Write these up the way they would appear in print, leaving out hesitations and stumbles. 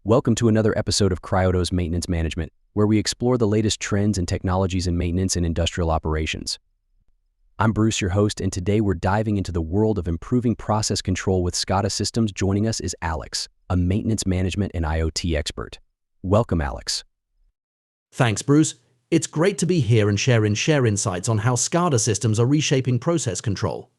Welcome to another episode of Cryoto's Maintenance Management, where we explore the latest trends and technologies in maintenance and industrial operations. I'm Bruce, your host, and today we're diving into the world of improving process control with SCADA systems. Joining us is Alex, a maintenance management and IoT expert. Welcome, Alex. Thanks, Bruce. It's great to be here and share insights on how SCADA systems are reshaping process control.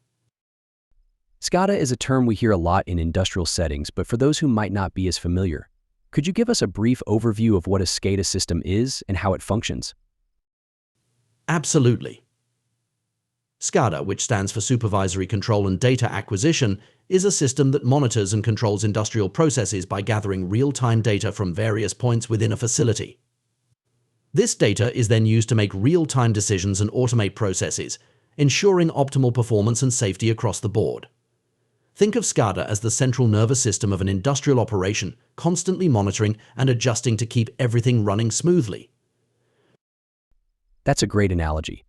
SCADA is a term we hear a lot in industrial settings, but for those who might not be as familiar, could you give us a brief overview of what a SCADA system is and how it functions? Absolutely. SCADA, which stands for Supervisory Control and Data Acquisition, is a system that monitors and controls industrial processes by gathering real-time data from various points within a facility. This data is then used to make real-time decisions and automate processes, ensuring optimal performance and safety across the board. Think of SCADA as the central nervous system of an industrial operation, constantly monitoring and adjusting to keep everything running smoothly. That's a great analogy.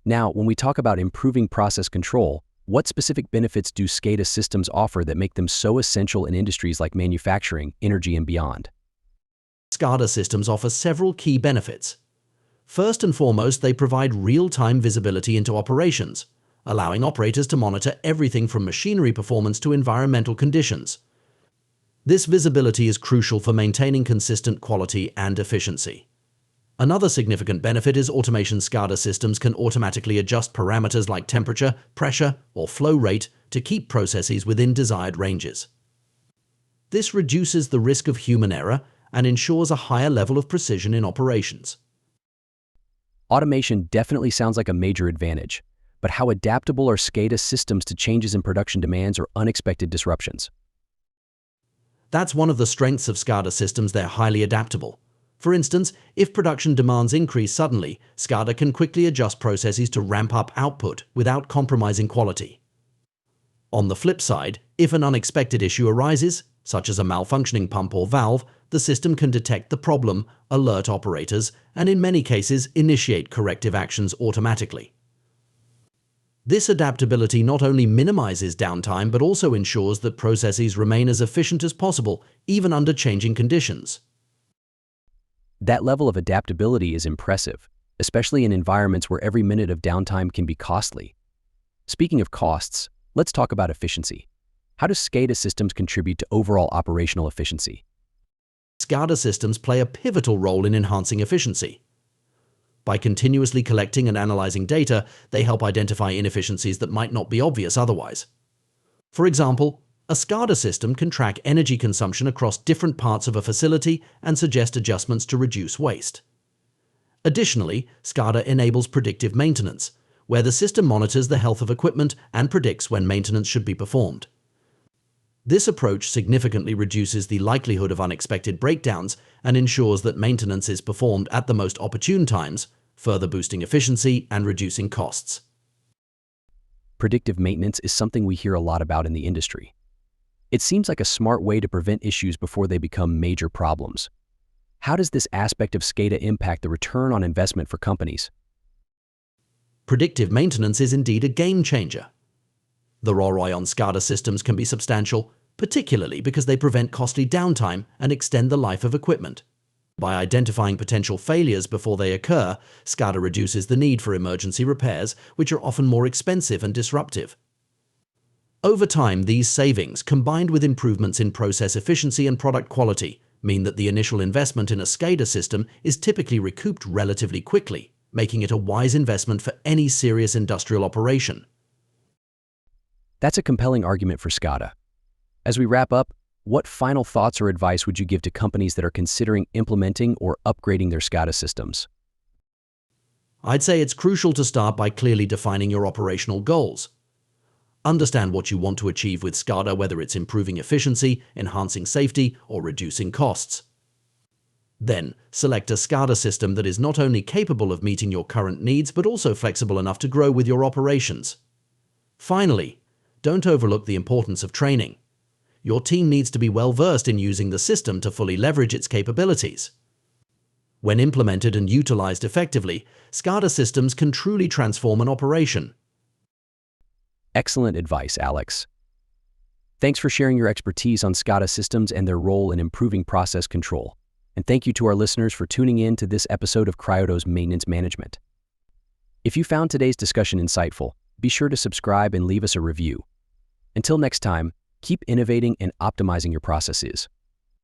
Now, when we talk about improving process control, what specific benefits do SCADA systems offer that make them so essential in industries like manufacturing, energy, and beyond? SCADA systems offer several key benefits. First and foremost, they provide real-time visibility into operations, allowing operators to monitor everything from machinery performance to environmental conditions. This visibility is crucial for maintaining consistent quality and efficiency. Another significant benefit is automation. SCADA systems can automatically adjust parameters like temperature, pressure, or flow rate to keep processes within desired ranges. This reduces the risk of human error and ensures a higher level of precision in operations. Automation definitely sounds like a major advantage, but how adaptable are SCADA systems to changes in production demands or unexpected disruptions? That's one of the strengths of SCADA systems. They're highly adaptable. For instance, if production demands increase suddenly, SCADA can quickly adjust processes to ramp up output without compromising quality. On the flip side, if an unexpected issue arises, such as a malfunctioning pump or valve, the system can detect the problem, alert operators, and in many cases initiate corrective actions automatically. This adaptability not only minimizes downtime but also ensures that processes remain as efficient as possible, even under changing conditions. That level of adaptability is impressive, especially in environments where every minute of downtime can be costly. Speaking of costs, let's talk about efficiency. How do SCADA systems contribute to overall operational efficiency? SCADA systems play a pivotal role in enhancing efficiency. By continuously collecting and analyzing data, they help identify inefficiencies that might not be obvious otherwise. For example, a SCADA system can track energy consumption across different parts of a facility and suggest adjustments to reduce waste. Additionally, SCADA enables predictive maintenance, where the system monitors the health of equipment and predicts when maintenance should be performed. This approach significantly reduces the likelihood of unexpected breakdowns and ensures that maintenance is performed at the most opportune times, further boosting efficiency and reducing costs. Predictive maintenance is something we hear a lot about in the industry. It seems like a smart way to prevent issues before they become major problems. How does this aspect of SCADA impact the return on investment for companies? Predictive maintenance is indeed a game changer. The ROI on SCADA systems can be substantial, particularly because they prevent costly downtime and extend the life of equipment. By identifying potential failures before they occur, SCADA reduces the need for emergency repairs, which are often more expensive and disruptive. Over time, these savings, combined with improvements in process efficiency and product quality, mean that the initial investment in a SCADA system is typically recouped relatively quickly, making it a wise investment for any serious industrial operation. That's a compelling argument for SCADA. As we wrap up, what final thoughts or advice would you give to companies that are considering implementing or upgrading their SCADA systems? I'd say it's crucial to start by clearly defining your operational goals. Understand what you want to achieve with SCADA, whether it's improving efficiency, enhancing safety, or reducing costs. Then, select a SCADA system that is not only capable of meeting your current needs but also flexible enough to grow with your operations. Finally, don't overlook the importance of training. Your team needs to be well-versed in using the system to fully leverage its capabilities. When implemented and utilized effectively, SCADA systems can truly transform an operation. Excellent advice, Alex. Thanks for sharing your expertise on SCADA systems and their role in improving process control. And thank you to our listeners for tuning in to this episode of Cryodo's Maintenance Management. If you found today's discussion insightful, be sure to subscribe and leave us a review. Until next time, keep innovating and optimizing your processes.